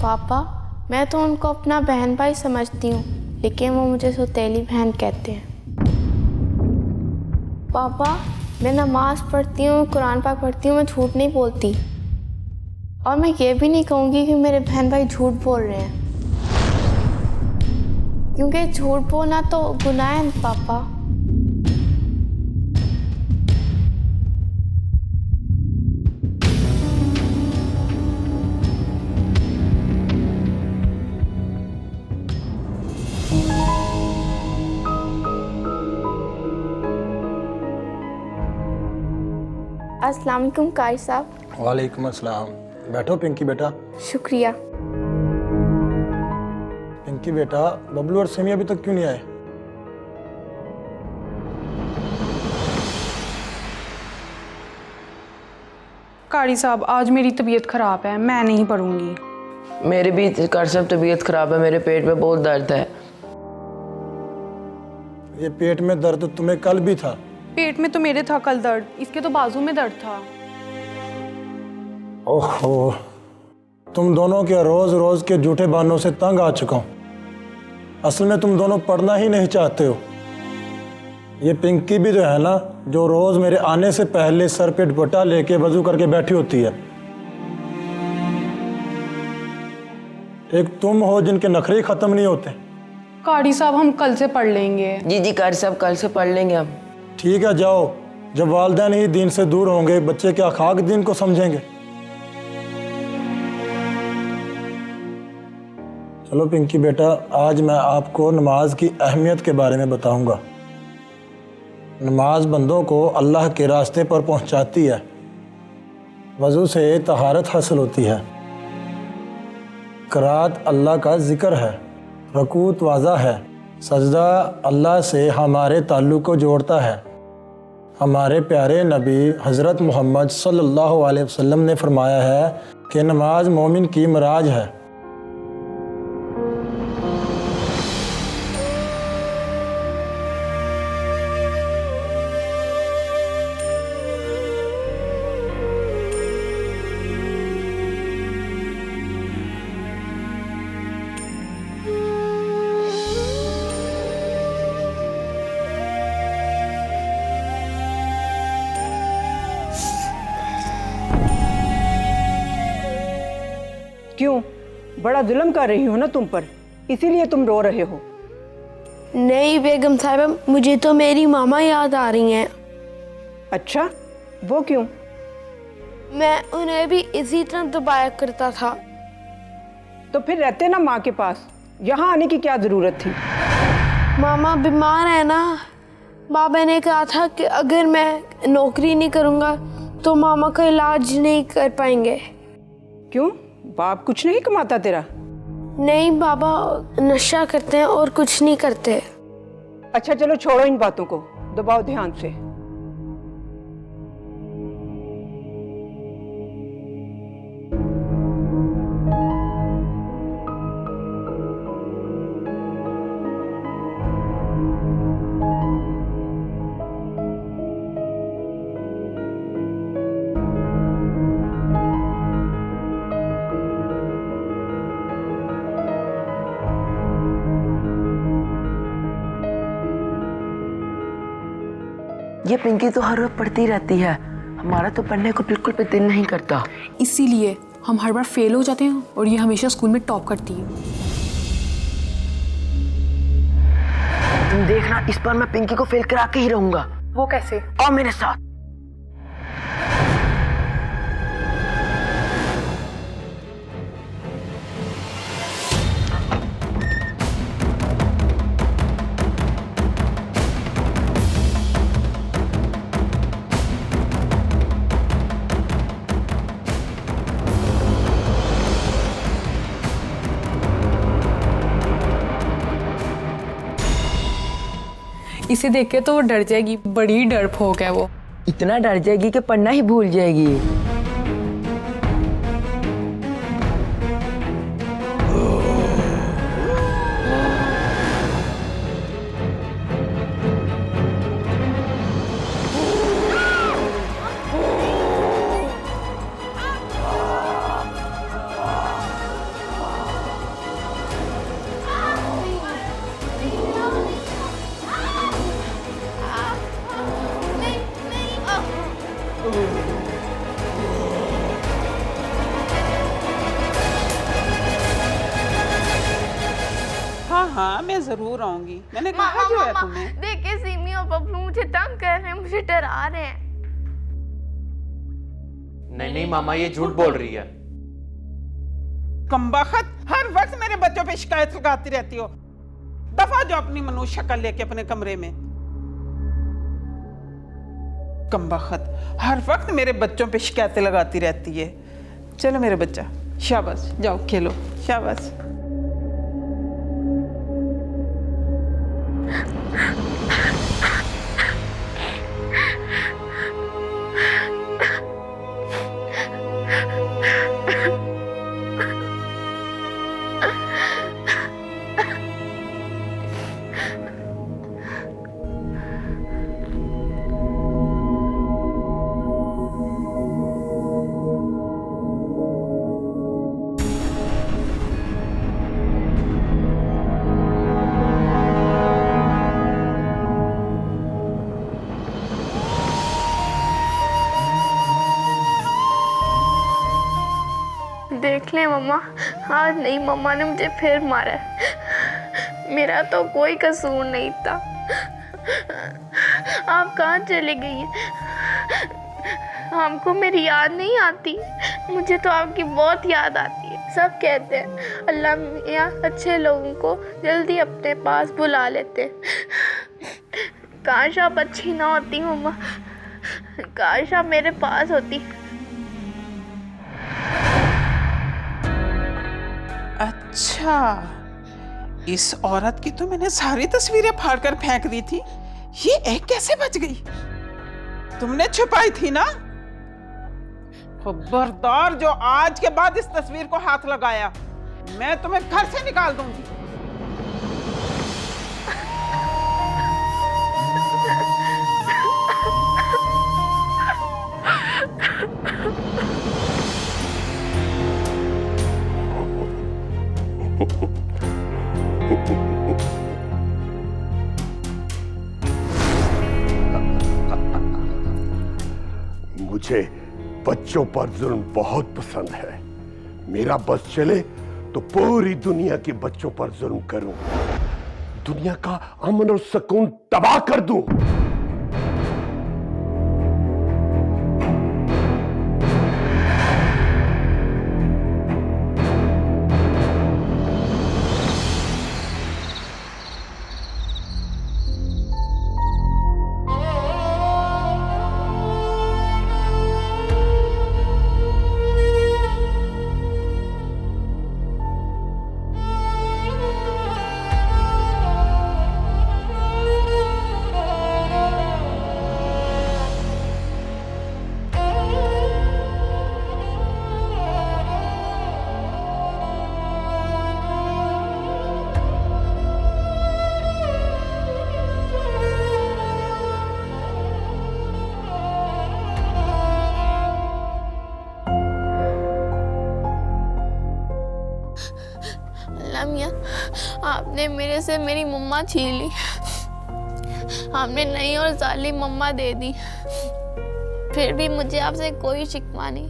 पापा, मैं तो उनको अपना बहन भाई समझती हूँ, लेकिन वो मुझे सौतेली बहन कहते हैं। पापा, मैं नमाज़ पढ़ती हूँ, कुरान पाक पढ़ती हूँ, मैं झूठ नहीं बोलती। और मैं ये भी नहीं कहूँगी कि मेरे बहन भाई झूठ बोल रहे हैं, क्योंकि झूठ बोलना तो गुनाह है पापा। अस्सलाम वालेकुम कारी साहब। वालेकुम अस्सलाम। बैठो पिंकी बेटा। शुक्रिया। पिंकी बेटा, बबलू और सेमी अभी तक क्यों नहीं आए? कारी साहब, आज मेरी तबीयत ख़राब है, मैं नहीं पढ़ूंगी। मेरी भी कारी साहब तबीयत ख़राब है, मेरे पेट में बहुत दर्द है। ये पेट में दर्द तुम्हें कल भी था? पेट में तो मेरे था कल दर्द, इसके तो बाजू में दर्द था। ओहो, तुम दोनों के रोज रोज के झूठे बहानों से तंग आ चुका हूँ। असल में तुम दोनों पढ़ना ही नहीं चाहते हो। ये पिंकी भी जो है ना, जो रोज मेरे आने से पहले सर पे दुपट्टा लेके वजू करके बैठी होती है। एक तुम हो जिनके नखरे ही खत्म नहीं होते। कारी साहब, हम कल से पढ़ लेंगे। जी कारी साहब, कल से पढ़ लेंगे हम। ठीक है, जाओ। जब वालिदैन ही दीन से दूर होंगे, बच्चे क्या खाक दीन को समझेंगे? चलो पिंकी बेटा, आज मैं आपको नमाज की अहमियत के बारे में बताऊंगा। नमाज बंदों को अल्लाह के रास्ते पर पहुंचाती है। वज़ू से तहारत हासिल होती है। क़रात अल्लाह का ज़िक्र है। रकूत वाज़ा है। सजदा अल्लाह से हमारे ताल्लुक़ को जोड़ता है। हमारे प्यारे नबी हज़रत मोहम्मद सल्लल्लाहु अलैहि वसल्लम ने फरमाया है कि नमाज मोमिन की मराज है। क्यों? बड़ा जुल्म कर रही हो ना तुम पर, इसीलिए तुम रो रहे हो। नहीं बेगम साहिबा, मुझे तो मेरी मामा याद आ रही हैं। अच्छा, वो क्यों? मैं उन्हें भी इसी तरह दबाया करता था। तो फिर रहते ना माँ के पास, यहाँ आने की क्या ज़रूरत थी? मामा बीमार है ना। बाबा ने कहा था कि अगर मैं नौकरी नहीं करूँगा तो मामा का इलाज नहीं कर पाएंगे। क्यों? बाप कुछ नहीं कमाता तेरा? नहीं, बाबा नशा करते हैं और कुछ नहीं करते। अच्छा चलो छोड़ो इन बातों को, दबाओ ध्यान से। ये पिंकी तो हर वक्त पढ़ती रहती है, हमारा तो पढ़ने को बिल्कुल भी दिल नहीं करता। इसीलिए हम हर बार फेल हो जाते हैं और ये हमेशा स्कूल में टॉप करती है। तुम देखना, इस बार मैं पिंकी को फेल करा के ही रहूंगा। वो कैसे? आओ मेरे साथ। इसे देख के तो वो डर जाएगी, बड़ी डरपोक है वो। इतना डर जाएगी कि पढ़ना ही भूल जाएगी। जरूर आऊंगी। मैंने कहा जो है तुम्हें। देखिए सिमी और बबलू मुझे तंग कर रहे हैं, मुझे डरा रहे हैं। नहीं नहीं मामा, ये झूठ बोल रही है। कमबख्त, हर वक्त मेरे बच्चों पे शिकायत लगाती रहती हो। दफा जो अपनी मनुष्य शक्ल लेके अपने कमरे में। कमबख्त, हर वक्त मेरे बच्चों पे शिकायतें लगाती रहती है। चलो मेरे बच्चा, शाबाश, जाओ खेलो, शाबाश। देख ले मम्मा, आज नहीं, मम्मा ने मुझे फिर मारा है। मेरा तो कोई कसूर नहीं था। आप कहाँ चले गई हैं? हमको मेरी याद नहीं आती? मुझे तो आपकी बहुत याद आती है। सब कहते हैं अल्लाह मियाँ अच्छे लोगों को जल्दी अपने पास बुला लेते हैं। काश आप अच्छी ना होती मम्मा, काश आप मेरे पास होती। अच्छा, इस औरत की तो मैंने सारी तस्वीरें फाड़कर फेंक दी थी। ये एक कैसे बच गई? तुमने छुपाई थी ना? खबरदार जो आज के बाद इस तस्वीर को हाथ लगाया, मैं तुम्हें घर से निकाल दूंगी। मुझे बच्चों पर जुल्म बहुत पसंद है। मेरा बस चले तो पूरी दुनिया के बच्चों पर जुल्म करूं, दुनिया का अमन और सुकून तबाह कर दूं। मियाँ, आपने मेरे से मेरी मम्मा छीन ली। आपने नई और जालिम मम्मा दे दी। फिर भी मुझे आपसे कोई शिकवा नहीं।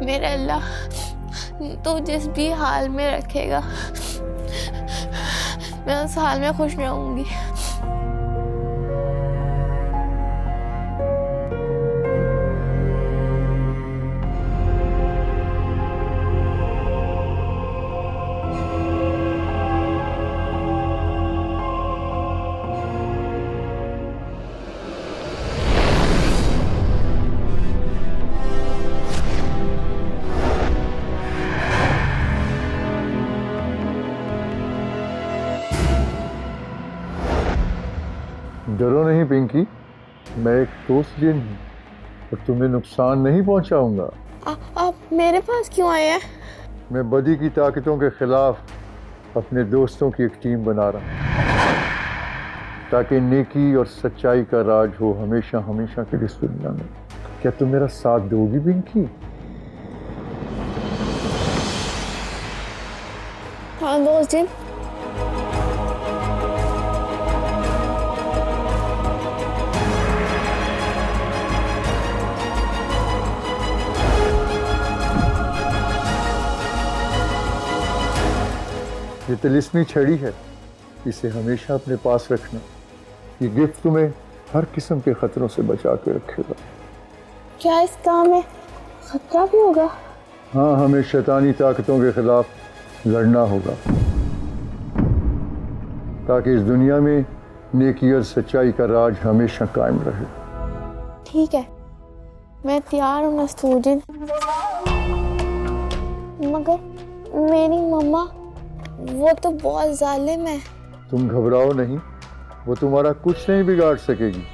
मेरे अल्लाह तो जिस भी हाल में रखेगा, मैं उस हाल में खुश रहूंगी। डरो नहीं पिंकी, मैं एक दोस्त जिन हूँ और तुम्हें नुकसान नहीं पहुंचाऊंगा। आप मेरे पास क्यों आए हैं? मैं बदी की ताकतों के खिलाफ अपने दोस्तों की एक टीम बना रहा हूँ ताकि नेकी और सच्चाई का राज हो हमेशा हमेशा के लिए इस दुनिया में। क्या तुम मेरा साथ दोगी पिंकी? हाँ दोस्त जिन। ये तिलिस्मी छड़ी है, इसे हमेशा अपने पास रखना। ये गिफ्ट तुम्हें हर किस्म के खतरों से बचा के रखेगा। क्या इस काम में खतरा भी होगा? हाँ, हमें शैतानी ताकतों के खिलाफ लड़ना होगा ताकि इस दुनिया में नेकी और सच्चाई का राज हमेशा कायम रहे। ठीक है, मैं तैयार हूँ नस्तूजन। मगर मेरी मम्मा वो तो बहुत जालिम है। तुम घबराओ नहीं, वो तुम्हारा कुछ नहीं बिगाड़ सकेगी।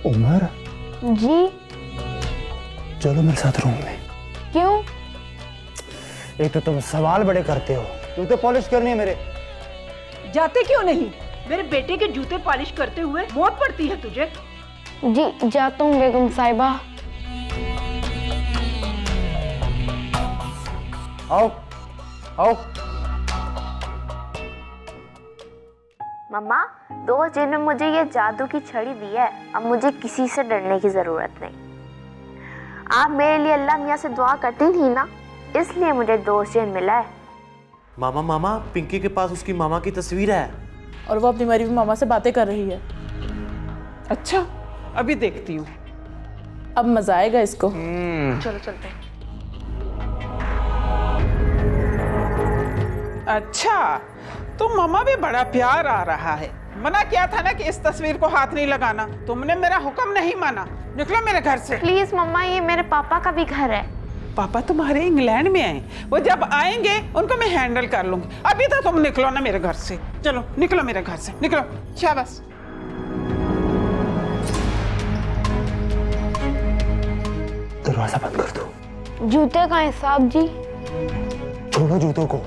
उमर, जी? चलो मेरे साथ रूम में। क्यों? एक तो तुम सवाल बड़े करते हो, तू तो पॉलिश करनी है मेरे। जाते क्यों नहीं? मेरे बेटे के जूते पॉलिश करते हुए मौत पड़ती है तुझे। जी जाता हूँ बेगम साहिबा। आओ आओ। मम्मा, दोस्त जिन ने मुझे ये जादू की छड़ी दी है, अब मुझे किसी से डरने की जरूरत नहीं। आप मेरे लिए अल्लाह मियाँ से दुआ करती थी ना, इसलिए मुझे दोस्त जिन मिला है। मामा मामा, पिंकी के पास उसकी मामा की तस्वीर है और वो अपनी मरी हुई मामा से बातें कर रही है। अच्छा, अभी देखती हूँ। अब मजा आएगा इसको। चलो चलते हैं। अच्छा, तो मामा भी बड़ा प्यार आ रहा है। मना किया था ना कि इस तस्वीर को हाथ नहीं लगाना। तुमने मेरा हुक्म नहीं माना। निकलो मेरे घर से। प्लीज मम्मा, ये मेरे पापा का भी घर है। पापा तुम्हारे इंग्लैंड में आए, वो जब आएंगे उनको मैं हैंडल कर लूंगी। अभी तो तुम निकलो ना मेरे घर से। चलो निकलो मेरे घर से, निकलो। शाबाश। दरवाजा बंद कर दो। जूते का हिसाब जी? छोड़ो जूतों को,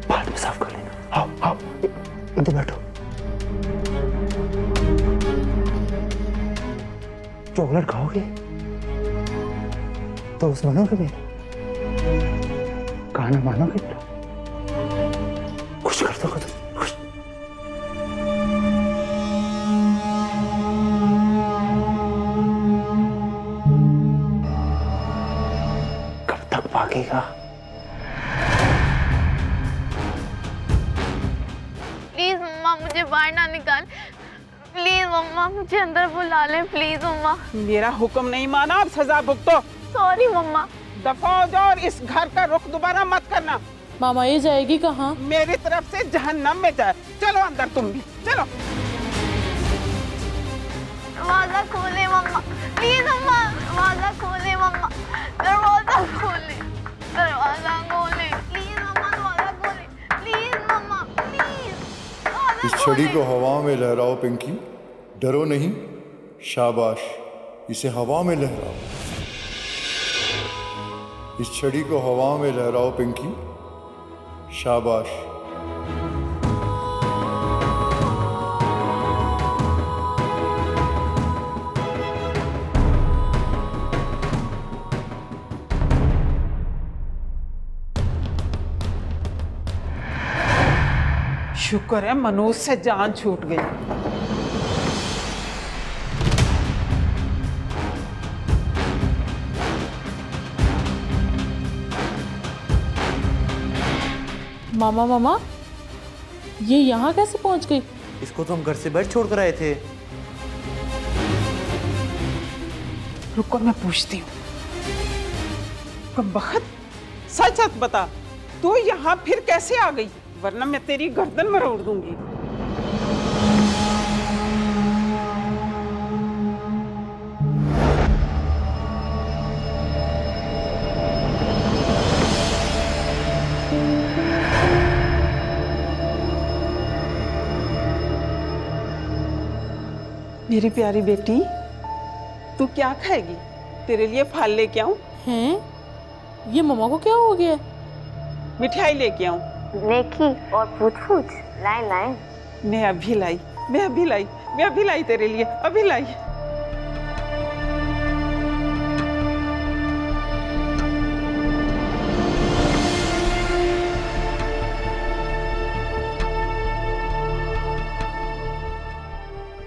बाद में साफ कर लेना। आओ आओ, इधर बैठो। चॉकलेट खाओगे तो उस बनोगे मेरे, कहना मानोगे? कुछ कर दो खुद। कब तक भागेगा? प्लीज मम्मा, मुझे बाहर ना निकाल। प्लीज मम्मा, मुझे अंदर बुला ले। प्लीज मम्मा। मेरा हुक्म नहीं माना, अब सजा भुगतो। सॉरी मम्मा। दफा हो जाओ और इस घर का रुख दोबारा मत करना। मामा ये जाएगी कहाँ? मेरी तरफ से जहन्नम में जाए। चलो अंदर तुम भी, चलो। दरवाजा खोले मम्मा, प्लीज मम्मा। दरवाजा खोले मम्मा, दरवाजा खोले, दरवाजा खोले। प्लीज मम्मा, दरवाजा खोले। प्लीज मम्मा, प्लीज। इस छड़ी को हवा में लहराओ पिंकी, डरो नहीं। शाबाश, इसे हवा में लहराओ। इस छड़ी को हवा में लहराओ पिंकी, शाबाश। शुक्र है मनोज से जान छूट गई। मामा मामा ये यहाँ कैसे पहुँच गई? इसको तो हम घर से बाहर छोड़ कर आए थे। रुको मैं पूछती हूँ। कम बखत सच सच बता, तू यहाँ फिर कैसे आ गई? वरना मैं तेरी गर्दन मरोड़ दूंगी। मेरी प्यारी बेटी, तू क्या खाएगी? तेरे लिए फल लेके आऊं? हैं? ये मामा को क्या हो गया? मिठाई लेके आऊं? नेकी और पूछ लाइन लाइन। मैं अभी लाई तेरे लिए, अभी लाई।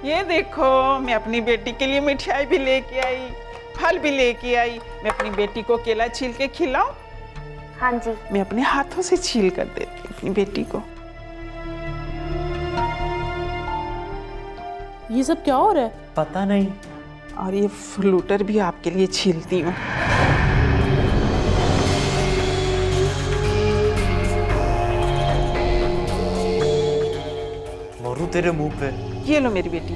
ये देखो, मैं अपनी बेटी के लिए मिठाई भी लेके आई, फल भी लेके आई। मैं अपनी बेटी को केला छील के खिलाऊं? हाँ जी। मैं अपने हाथों से छील कर देती हूँ अपनी बेटी को। ये सब क्या हो रहा है? पता नहीं। और ये फ्लूटर भी आपके लिए छीलती हूँ। मोरू तेरे मुंह पे। ये लो मेरी बेटी।